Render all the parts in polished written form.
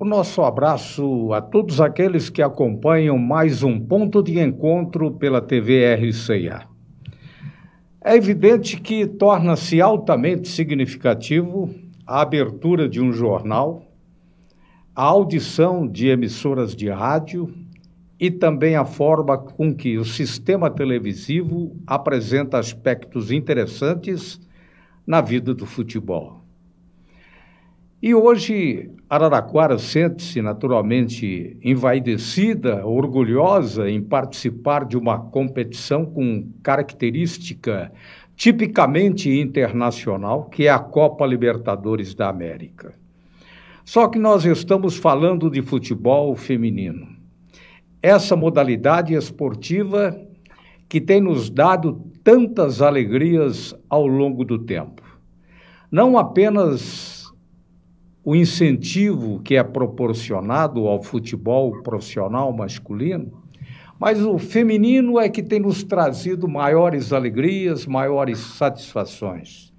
o nosso abraço a todos aqueles que acompanham mais um ponto de encontro pela TV RCA. É evidente que torna-se altamente significativo a abertura de um jornal, a audição de emissoras de rádio e também a forma com que o sistema televisivo apresenta aspectos interessantes na vida do futebol. E hoje, Araraquara sente-se naturalmente envaidecida, orgulhosa em participar de uma competição com característica tipicamente internacional, que é a Copa Libertadores da América. Só que nós estamos falando de futebol feminino. Essa modalidade esportiva que tem nos dado tantas alegrias ao longo do tempo. Não apenas o incentivo que é proporcionado ao futebol profissional masculino, mas o feminino é que tem nos trazido maiores alegrias, maiores satisfações.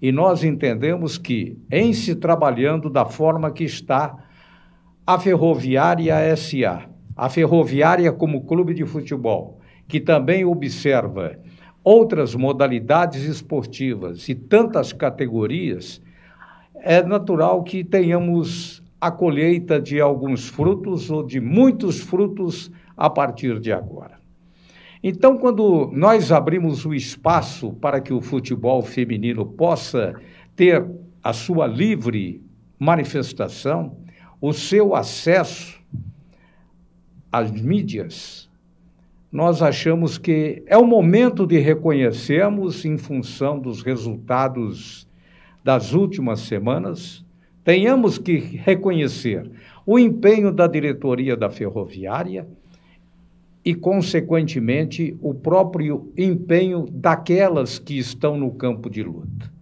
E nós entendemos que, em se trabalhando da forma que está a Ferroviária SA, a Ferroviária como clube de futebol, que também observa outras modalidades esportivas e tantas categorias, é natural que tenhamos a colheita de alguns frutos ou de muitos frutos a partir de agora. Então, quando nós abrimos o espaço para que o futebol feminino possa ter a sua livre manifestação, o seu acesso às mídias, nós achamos que é o momento de reconhecermos, em função dos resultados das últimas semanas, tenhamos que reconhecer o empenho da diretoria da Ferroviária e, consequentemente, o próprio empenho daquelas que estão no campo de luta.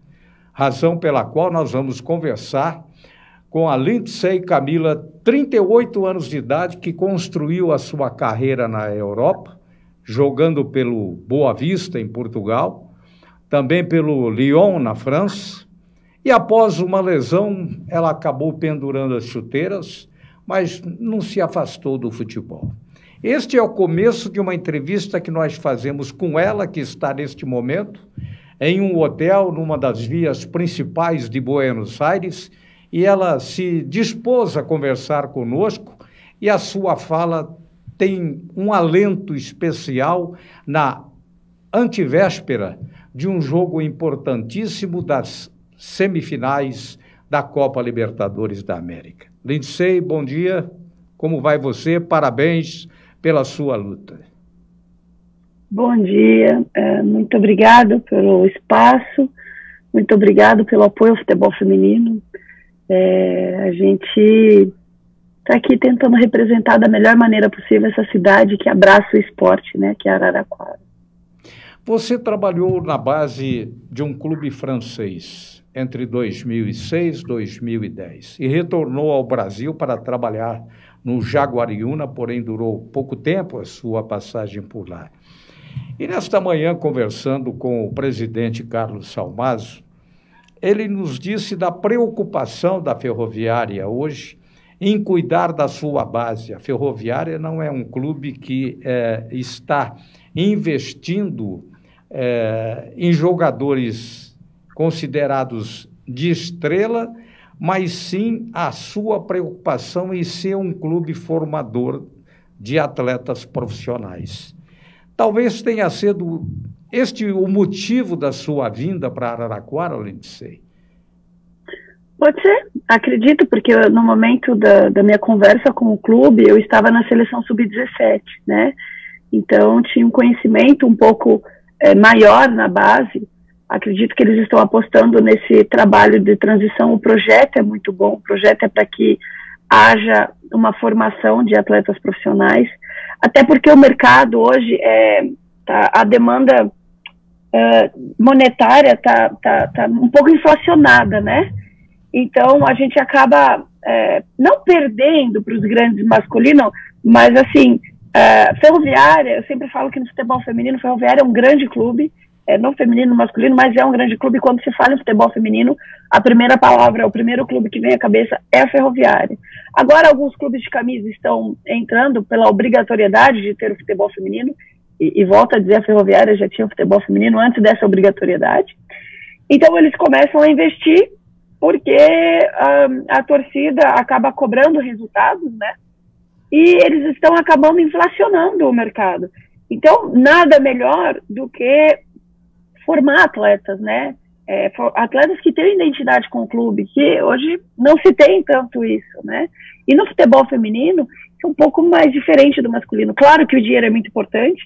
Razão pela qual nós vamos conversar com a Lindsay Camila, 38 anos de idade, que construiu a sua carreira na Europa, jogando pelo Boa Vista, em Portugal, também pelo Lyon, na França, e após uma lesão, ela acabou pendurando as chuteiras, mas não se afastou do futebol. Este é o começo de uma entrevista que nós fazemos com ela, que está neste momento em um hotel, numa das vias principais de Buenos Aires, e ela se dispôs a conversar conosco, e a sua fala tem um alento especial na antevéspera de um jogo importantíssimo das semifinais da Copa Libertadores da América. Lindsay, bom dia, como vai você? Parabéns pela sua luta. Bom dia, muito obrigado pelo espaço, muito obrigado pelo apoio ao futebol feminino. A gente está aqui tentando representar da melhor maneira possível essa cidade que abraça o esporte, né, que é Araraquara. Você trabalhou na base de um clube francês entre 2006 e 2010 e retornou ao Brasil para trabalhar no Jaguariúna, porém durou pouco tempo a sua passagem por lá. E nesta manhã, conversando com o presidente Carlos Salmazo, ele nos disse da preocupação da Ferroviária hoje em cuidar da sua base. A Ferroviária não é um clube que está investindo em jogadores considerados de estrela, mas sim a sua preocupação em ser um clube formador de atletas profissionais. Talvez tenha sido este o motivo da sua vinda para Araraquara, Lindsay? Pode ser, acredito, porque no momento da minha conversa com o clube, eu estava na seleção sub-17, né? Então, tinha um conhecimento um pouco maior na base. Acredito que eles estão apostando nesse trabalho de transição. O projeto é muito bom, o projeto é para que haja uma formação de atletas profissionais, até porque o mercado hoje, a demanda monetária está um pouco inflacionada, né? Então, a gente acaba não perdendo para os grandes masculinos, mas assim, Ferroviária, eu sempre falo que no futebol feminino, Ferroviária é um grande clube, no feminino, no masculino, mas é um grande clube. Quando se fala em futebol feminino, a primeira palavra, o primeiro clube que vem à cabeça é a Ferroviária. Agora, alguns clubes de camisa estão entrando pela obrigatoriedade de ter o futebol feminino, e volto a dizer, a Ferroviária já tinha o futebol feminino antes dessa obrigatoriedade. Então, eles começam a investir porque a torcida acaba cobrando resultados, né? E eles estão acabando inflacionando o mercado. Então, nada melhor do que formar atletas, né? Atletas que têm identidade com o clube, que hoje não se tem tanto isso, né? E no futebol feminino, é um pouco mais diferente do masculino. Claro que o dinheiro é muito importante,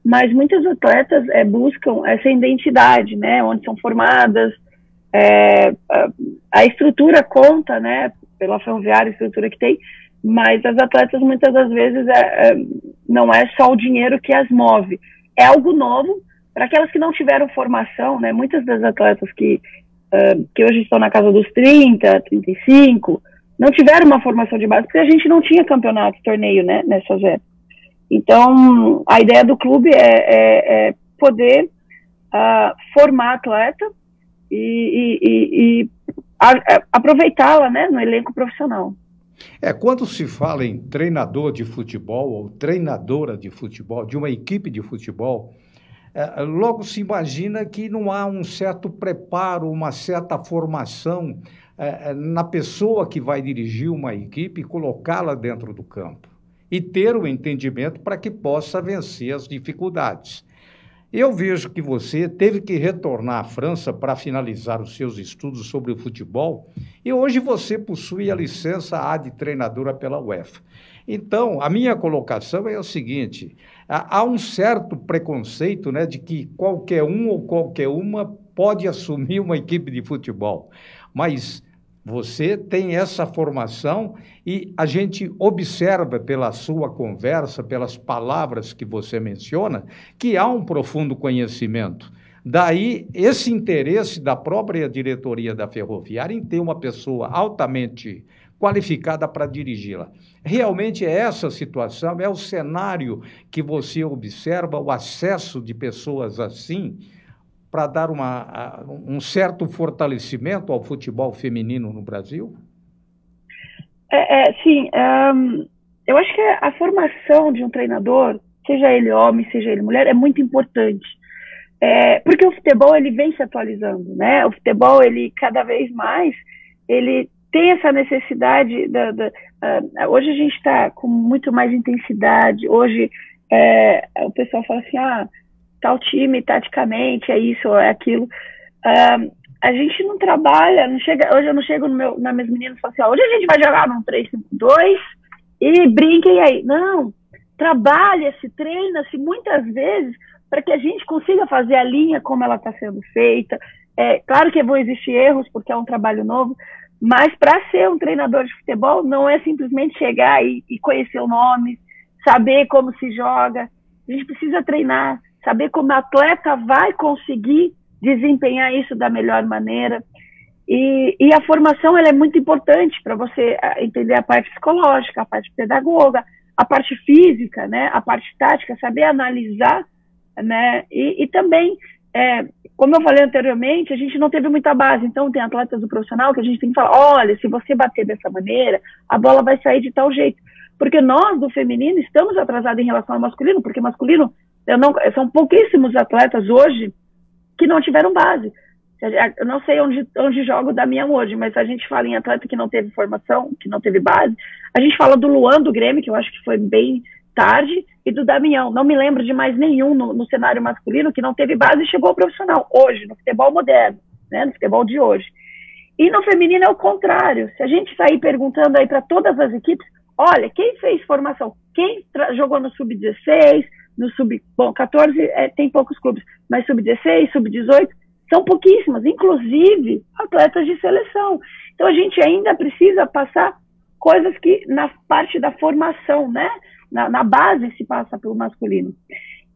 mas muitas atletas buscam essa identidade, né? Onde são formadas, a estrutura conta, né? Pela Ferroviária, a estrutura que tem, mas as atletas muitas das vezes não é só o dinheiro que as move, é algo novo para aquelas que não tiveram formação, né? Muitas das atletas que hoje estão na casa dos 30, 35, não tiveram uma formação de base, porque a gente não tinha campeonato, torneio, né, nessas épocas. Então, a ideia do clube é poder formar atleta e aproveitá-la, né, no elenco profissional. Quando se fala em treinador de futebol ou treinadora de futebol, de uma equipe de futebol, logo se imagina que não há um certo preparo, uma certa formação na pessoa que vai dirigir uma equipe e colocá-la dentro do campo e ter o entendimento para que possa vencer as dificuldades. Eu vejo que você teve que retornar à França para finalizar os seus estudos sobre o futebol e hoje você possui a licença A de treinadora pela UEFA. Então, a minha colocação é o seguinte, há um certo preconceito, né, de que qualquer um ou qualquer uma pode assumir uma equipe de futebol, mas você tem essa formação e a gente observa pela sua conversa, pelas palavras que você menciona, que há um profundo conhecimento. Daí, esse interesse da própria diretoria da Ferroviária em ter uma pessoa altamente qualificada para dirigi-la. Realmente é essa situação, é o cenário que você observa, o acesso de pessoas assim, para dar um certo fortalecimento ao futebol feminino no Brasil? Sim, eu acho que a formação de um treinador, seja ele homem, seja ele mulher, é muito importante. Porque o futebol, ele vem se atualizando, né? O futebol, ele cada vez mais, ele tem essa necessidade, hoje a gente está com muito mais intensidade, hoje o pessoal fala assim, tal time, taticamente, é isso, é aquilo. A gente não trabalha, hoje eu não chego nas minhas meninas e falo assim, hoje a gente vai jogar num 3-5-2 e brinquem aí. Não, trabalha-se, treina-se muitas vezes para que a gente consiga fazer a linha como ela está sendo feita. Claro que vão existir erros, porque é um trabalho novo, mas para ser um treinador de futebol não é simplesmente chegar e conhecer o nome, saber como se joga. A gente precisa treinar, saber como o atleta vai conseguir desempenhar isso da melhor maneira. E a formação, ela é muito importante para você entender a parte psicológica, a parte pedagoga, a parte física, né, a parte tática, saber analisar, né, e também, como eu falei anteriormente, a gente não teve muita base, então tem atletas do profissional que a gente tem que falar, olha, se você bater dessa maneira, a bola vai sair de tal jeito. Porque nós, do feminino, estamos atrasados em relação ao masculino, porque masculino, são pouquíssimos atletas hoje que não tiveram base. Eu não sei onde joga o Damião hoje, mas a gente fala em atleta que não teve formação, que não teve base. A gente fala do Luan, do Grêmio, que eu acho que foi bem tarde, e do Damião. Não me lembro de mais nenhum no cenário masculino que não teve base e chegou ao profissional, hoje, no futebol moderno, né, no futebol de hoje. E no feminino é o contrário. Se a gente sair perguntando aí para todas as equipes, olha, quem fez formação? Quem jogou no Sub-16, no Sub-14, tem poucos clubes, mas Sub-16, Sub-18, são pouquíssimas, inclusive atletas de seleção. Então a gente ainda precisa passar coisas que na parte da formação, né? Na base se passa pelo masculino.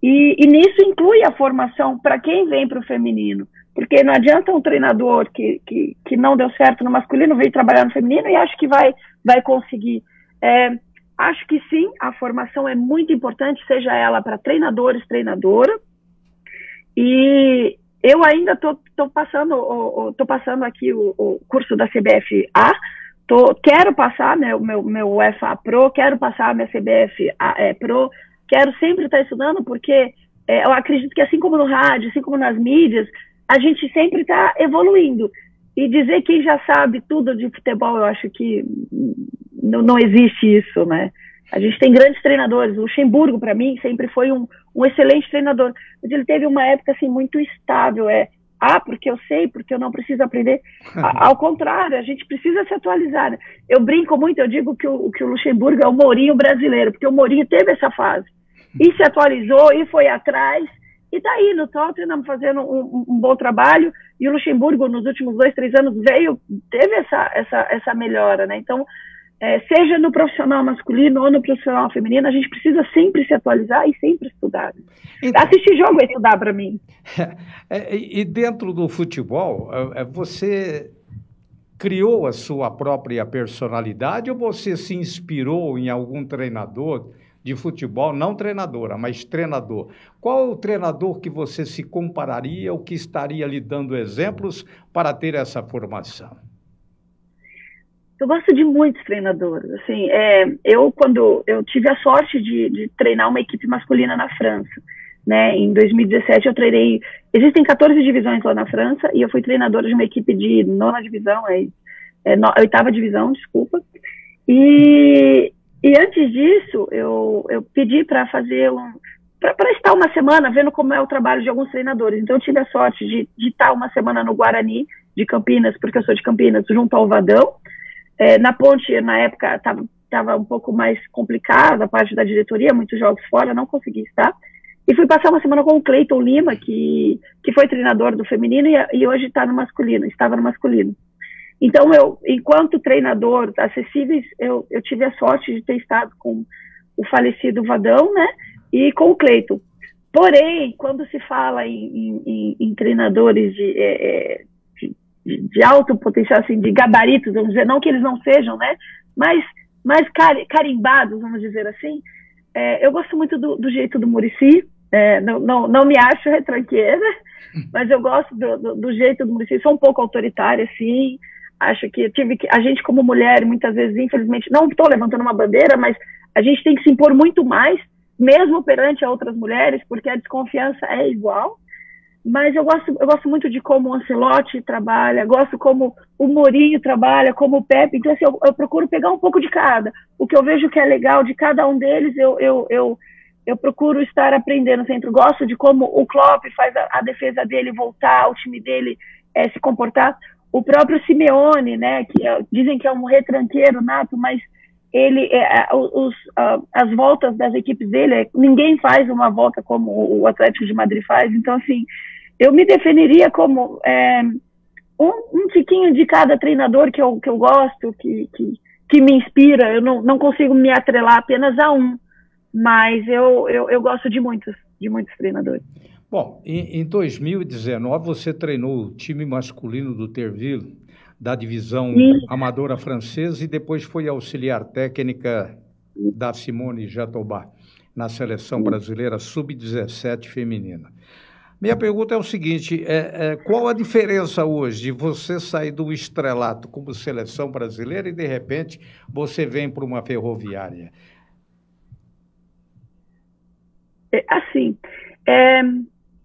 E nisso inclui a formação para quem vem para o feminino. Porque não adianta um treinador que não deu certo no masculino vir trabalhar no feminino e acha que vai conseguir. Acho que sim, a formação é muito importante, seja ela para treinadores, treinadora, e eu ainda tô passando aqui o curso da CBFA, quero passar meu UEFA Pro, quero passar a minha CBF Pro, quero sempre estar estudando, porque eu acredito que assim como no rádio, assim como nas mídias, a gente sempre está evoluindo. E dizer que já sabe tudo de futebol, eu acho que não existe isso, né? A gente tem grandes treinadores. O Luxemburgo, para mim, sempre foi um excelente treinador. Mas ele teve uma época assim, muito estável. Porque eu sei, porque eu não preciso aprender. Ao contrário, a gente precisa se atualizar. Né? Eu brinco muito, eu digo que o Luxemburgo é o Mourinho brasileiro, porque o Mourinho teve essa fase. E se atualizou, e foi atrás, e está aí no Tottenham fazendo um bom trabalho. E o Luxemburgo, nos últimos 2, 3 anos, teve essa melhora. Né? Então, seja no profissional masculino ou no profissional feminino, a gente precisa sempre se atualizar e sempre estudar. Então, assistir jogo é estudar para mim. E dentro do futebol, você criou a sua própria personalidade ou você se inspirou em algum treinador de futebol, não treinadora, mas treinador? Qual o treinador que você se compararia ou que estaria lhe dando exemplos para ter essa formação? Eu gosto de muitos treinadores. Assim, quando eu tive a sorte de treinar uma equipe masculina na França, né? Em 2017 eu treinei. Existem 14 divisões lá na França e eu fui treinadora de uma equipe de 9ª divisão, 8ª divisão, desculpa. E antes disso eu pedi para fazer para estar uma semana vendo como é o trabalho de alguns treinadores. Então eu tive a sorte de estar uma semana no Guarani de Campinas, porque eu sou de Campinas, junto ao Vadão. Na Ponte, na época, estava um pouco mais complicada a parte da diretoria, muitos jogos fora, não consegui estar. E fui passar uma semana com o Cleiton Lima, que foi treinador do feminino e hoje estava no masculino. Então, enquanto treinador acessíveis, eu tive a sorte de ter estado com o falecido Vadão, né, e com o Cleiton. Porém, quando se fala em treinadores de alto potencial, assim, de gabaritos, vamos dizer, não que eles não sejam, né, mas mais carimbados, vamos dizer assim, eu gosto muito do jeito do Muricy, não me acho retranqueira, mas eu gosto do jeito do Muricy, sou um pouco autoritária, assim, acho que a gente como mulher, muitas vezes, infelizmente, não estou levantando uma bandeira, mas a gente tem que se impor muito mais, mesmo perante a outras mulheres, porque a desconfiança é igual. Mas eu gosto muito de como o Ancelotti trabalha, gosto como o Mourinho trabalha, como o Pepe. Então, assim, eu procuro pegar um pouco de cada. O que eu vejo que é legal de cada um deles, eu procuro estar aprendendo sempre. Gosto de como o Klopp faz a defesa dele voltar, o time dele se comportar. O próprio Simeone, né, que dizem que é um retranqueiro nato, mas ele, as voltas das equipes dele, ninguém faz uma volta como o Atlético de Madrid faz. Então, assim, eu me definiria como um tiquinho de cada treinador que eu gosto, que me inspira. Eu não consigo me atrelar apenas a um, mas eu gosto de muitos treinadores. Bom, em 2019 você treinou o time masculino do Terville, da divisão amadora francesa, e depois foi auxiliar técnica da Simone Jatobá na seleção brasileira sub-17 feminina. Minha pergunta é o seguinte, qual a diferença hoje de você sair do estrelato como seleção brasileira e, de repente, você vem para uma Ferroviária?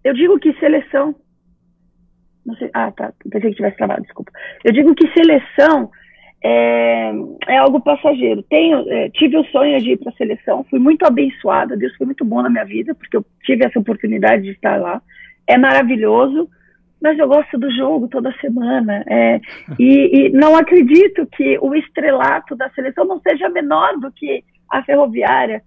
Eu digo que seleção... Não sei, tá, pensei que tivesse travado, desculpa. Eu digo que seleção é algo passageiro. Tive o sonho de ir para a seleção, fui muito abençoada, Deus foi muito bom na minha vida, porque eu tive essa oportunidade de estar lá. É maravilhoso, mas eu gosto do jogo toda semana. E não acredito que o estrelato da seleção não seja menor do que a Ferroviária.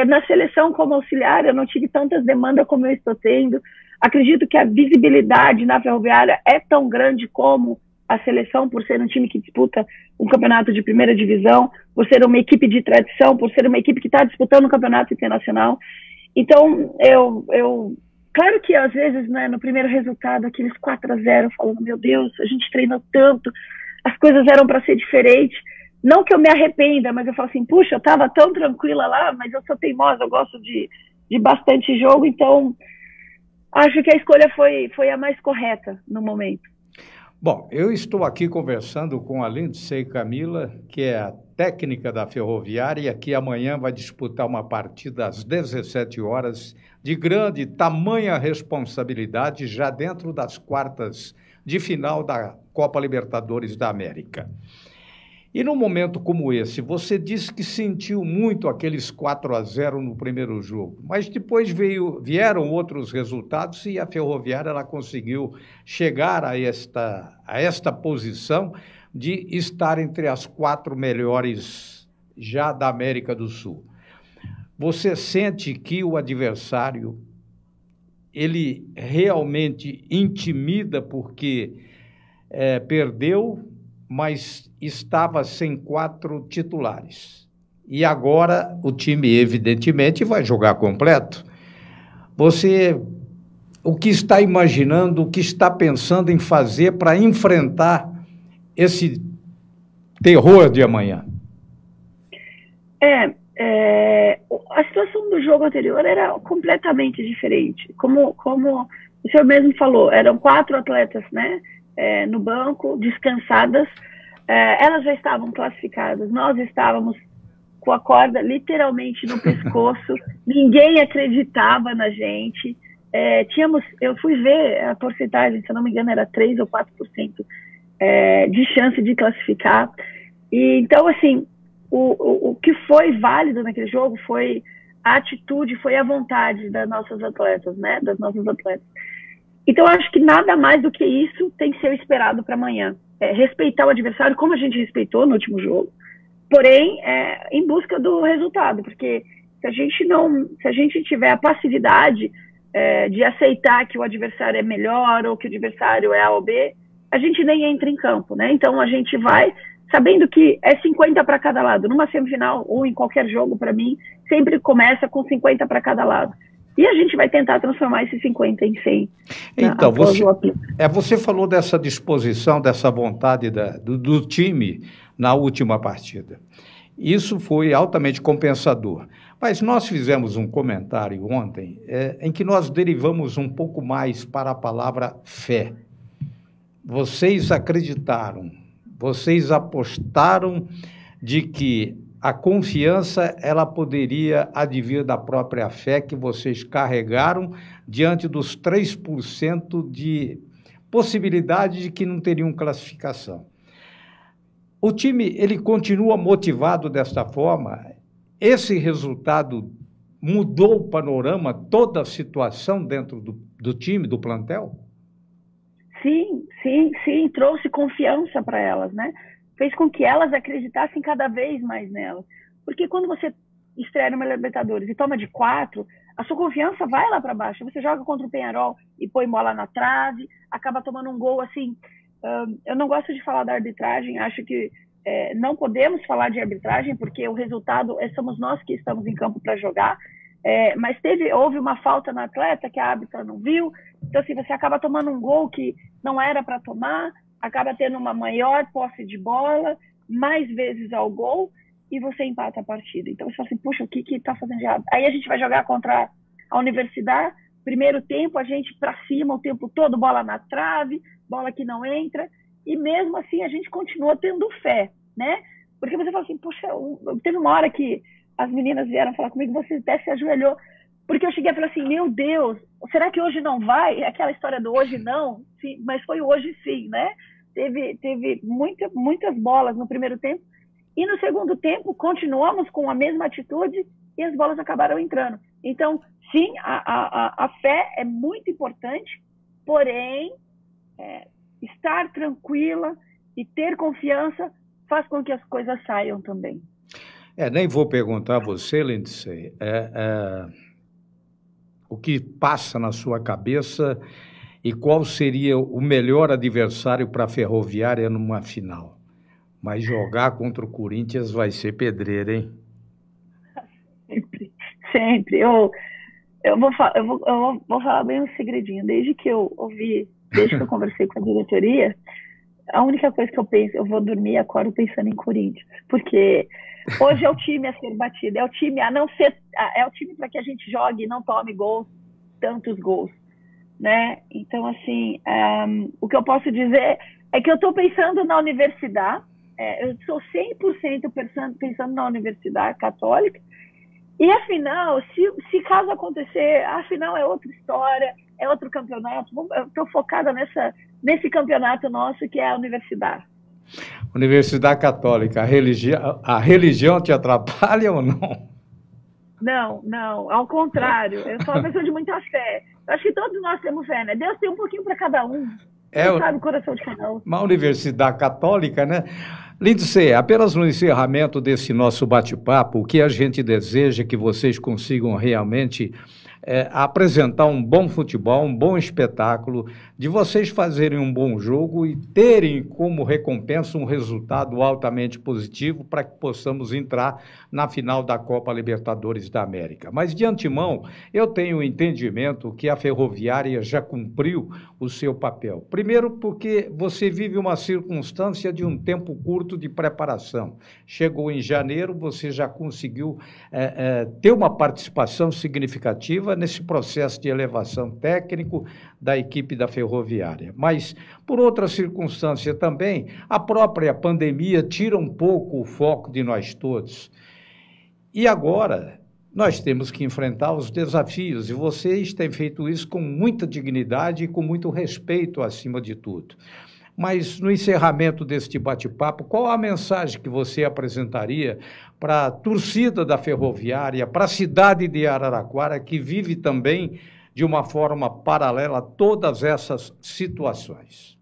Na seleção como auxiliar, eu não tive tantas demandas como eu estou tendo. Acredito que a visibilidade na Ferroviária é tão grande como a seleção, por ser um time que disputa um campeonato de primeira divisão, por ser uma equipe de tradição, por ser uma equipe que está disputando um campeonato internacional. Então, claro que às vezes, né, no primeiro resultado, aqueles 4-0, falando, meu Deus, a gente treinou tanto, as coisas eram para ser diferentes. Não que eu me arrependa, mas eu falo assim, puxa, eu estava tão tranquila lá, mas eu sou teimosa, eu gosto de bastante jogo, então Acho que a escolha foi a mais correta no momento. Bom, eu estou aqui conversando com a Lindsay Camila, que é a técnica da Ferroviária, que amanhã vai disputar uma partida às 17 horas, de grande tamanha responsabilidade, já dentro das quartas de final da Copa Libertadores da América. E num momento como esse, você disse que sentiu muito aqueles 4-0 no primeiro jogo, mas depois vieram outros resultados e a Ferroviária ela conseguiu chegar a esta posição de estar entre as 4 melhores já da América do Sul. Você sente que o adversário, ele realmente intimida porque perdeu, mas estava sem 4 titulares. E agora o time, evidentemente, vai jogar completo. Você, o que está imaginando, o que está pensando em fazer para enfrentar esse terror de amanhã? A situação do jogo anterior era completamente diferente. Como o senhor mesmo falou, eram 4 atletas, né? No banco, descansadas, elas já estavam classificadas, nós estávamos com a corda literalmente no pescoço, ninguém acreditava na gente, eu fui ver a porcentagem, se eu não me engano era 3 ou 4% de chance de classificar, e então assim, o que foi válido naquele jogo foi a atitude, foi a vontade das nossas atletas, né, das nossas atletas. Então, eu acho que nada mais do que isso tem que ser esperado para amanhã. Respeitar o adversário, como a gente respeitou no último jogo, porém, em busca do resultado, porque se a gente tiver a passividade de aceitar que o adversário é melhor ou que o adversário é A ou B, a gente nem entra em campo, né? Então, a gente vai sabendo que é 50 para cada lado. Numa semifinal ou em qualquer jogo, para mim, sempre começa com 50 para cada lado. E a gente vai tentar transformar esses 50 em 100. Então, você falou dessa disposição, dessa vontade do time na última partida. Isso foi altamente compensador. Mas nós fizemos um comentário ontem em que nós derivamos um pouco mais para a palavra fé. Vocês acreditaram, vocês apostaram de que a confiança, ela poderia advir da própria fé que vocês carregaram diante dos 3% de possibilidade de que não teriam classificação. O time, ele continua motivado desta forma? Esse resultado mudou o panorama, toda a situação dentro do time, do plantel? Sim, trouxe confiança para elas, né? Fez com que elas acreditassem cada vez mais nelas. Porque quando você estreia numa Libertadores e toma de 4, a sua confiança vai lá para baixo. Você joga contra o Peñarol e põe bola na trave, acaba tomando um gol assim. Eu não gosto de falar da arbitragem, acho que não podemos falar de arbitragem, porque o resultado somos nós que estamos em campo para jogar. Mas houve uma falta na atleta que a árbitra não viu. Então, assim, você acaba tomando um gol que não era para tomar, acaba tendo uma maior posse de bola, mais vezes ao gol, e você empata a partida. Então você fala assim, puxa, o que está fazendo de errado? Aí a gente vai jogar contra a Universidade, primeiro tempo a gente para cima o tempo todo, bola na trave, bola que não entra, e mesmo assim a gente continua tendo fé, né? Porque você fala assim, puxa, teve uma hora que as meninas vieram falar comigo, você até se ajoelhou, porque eu cheguei e falei assim, meu Deus, será que hoje não vai? Aquela história do hoje não, sim, mas foi hoje sim, né? Teve muitas bolas no primeiro tempo, e no segundo tempo continuamos com a mesma atitude e as bolas acabaram entrando. Então, sim, a fé é muito importante, porém, estar tranquila e ter confiança faz com que as coisas saiam também. Nem vou perguntar a você, Lindsay, o que passa na sua cabeça e qual seria o melhor adversário para a Ferroviária numa final. Mas jogar contra o Corinthians vai ser pedreira, hein? Sempre. Eu vou falar bem um segredinho. Desde que eu conversei com a diretoria, a única coisa que eu penso, eu vou dormir e acordo pensando em Corinthians. Porque hoje é o time a ser batido, é o time para que a gente jogue e não tome gols, tantos gols. né? Então, assim, o que eu posso dizer é que eu estou pensando na universidade, eu sou 100% pensando na Universidade Católica, e afinal, se caso acontecer, afinal é outra história, é outro campeonato, eu estou focada nesse campeonato nosso que é a universidade. Universidade Católica, a religião te atrapalha ou não? Não, ao contrário, eu sou uma pessoa de muita fé. Eu acho que todos nós temos fé, né? Deus tem um pouquinho para cada um. Deus sabe o coração de cada um. Uma universidade católica, né? Lindsey, apenas no encerramento desse nosso bate-papo, o que a gente deseja é que vocês consigam realmente apresentar um bom futebol, um bom espetáculo, de vocês fazerem um bom jogo e terem como recompensa um resultado altamente positivo para que possamos entrar na final da Copa Libertadores da América. Mas, de antemão, eu tenho o entendimento que a Ferroviária já cumpriu o seu papel. Primeiro, porque você vive uma circunstância de um tempo curto de preparação. Chegou em janeiro, você já conseguiu ter uma participação significativa nesse processo de elevação técnico da equipe da Ferroviária. Mas, por outra circunstância também, a própria pandemia tira um pouco o foco de nós todos. E agora, nós temos que enfrentar os desafios, e vocês têm feito isso com muita dignidade e com muito respeito, acima de tudo. Mas, no encerramento deste bate-papo, qual a mensagem que você apresentaria para a torcida da Ferroviária, para a cidade de Araraquara, que vive também de uma forma paralela a todas essas situações?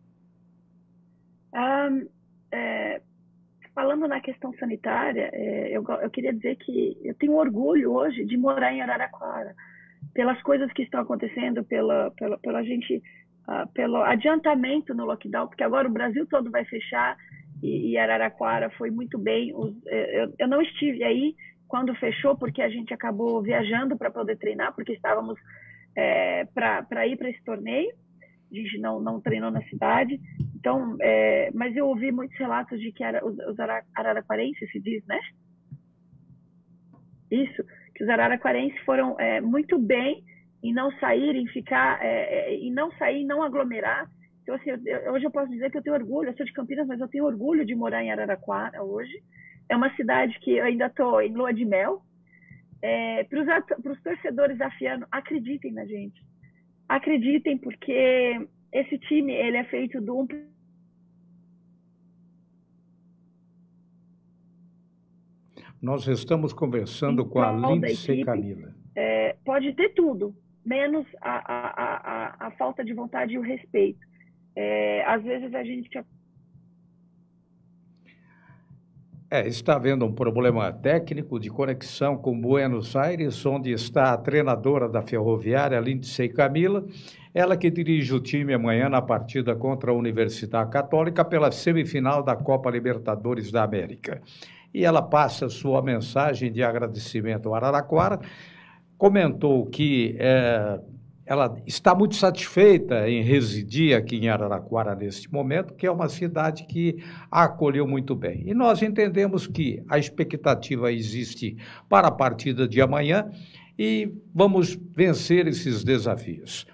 Falando na questão sanitária, eu queria dizer que eu tenho orgulho hoje de morar em Araraquara, pelas coisas que estão acontecendo, pelo adiantamento no lockdown, porque agora o Brasil todo vai fechar e Araraquara foi muito bem. Eu não estive aí quando fechou, porque a gente acabou viajando para poder treinar, porque estávamos para ir para esse torneio, a gente não treinou na cidade. Então, mas eu ouvi muitos relatos de que os araraquarenses, se diz, né? Isso, que os araraquarenses foram muito bem em não sair, em não sair, não aglomerar. Então, assim, hoje eu posso dizer que eu tenho orgulho, eu sou de Campinas, mas eu tenho orgulho de morar em Araraquara hoje. É uma cidade que eu ainda estou em lua de mel. Para os torcedores da Fiano, acreditem na gente. Acreditem, porque esse time ele é feito de um... Nós estamos conversando com a Lindsey Camila. Pode ter tudo, menos a falta de vontade e o respeito. Às vezes a gente... Está havendo um problema técnico de conexão com Buenos Aires, onde está a treinadora da Ferroviária, Lindsey Camila, ela que dirige o time amanhã na partida contra a Universidade Católica pela semifinal da Copa Libertadores da América. E ela passa sua mensagem de agradecimento ao Araraquara, comentou que ela está muito satisfeita em residir aqui em Araraquara neste momento, que é uma cidade que a acolheu muito bem. E nós entendemos que a expectativa existe para a partida de amanhã e vamos vencer esses desafios.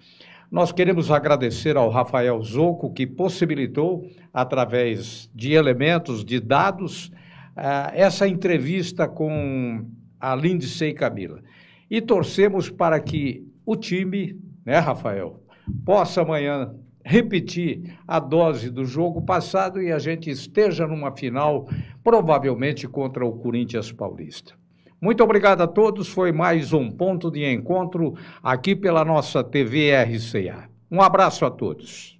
Nós queremos agradecer ao Rafael Zocco, que possibilitou, através de elementos, de dados, essa entrevista com a Lindsey Camila. E torcemos para que o time, né, Rafael, possa amanhã repetir a dose do jogo passado e a gente esteja numa final, provavelmente contra o Corinthians Paulista. Muito obrigado a todos, foi mais um ponto de encontro aqui pela nossa TV RCA. Um abraço a todos.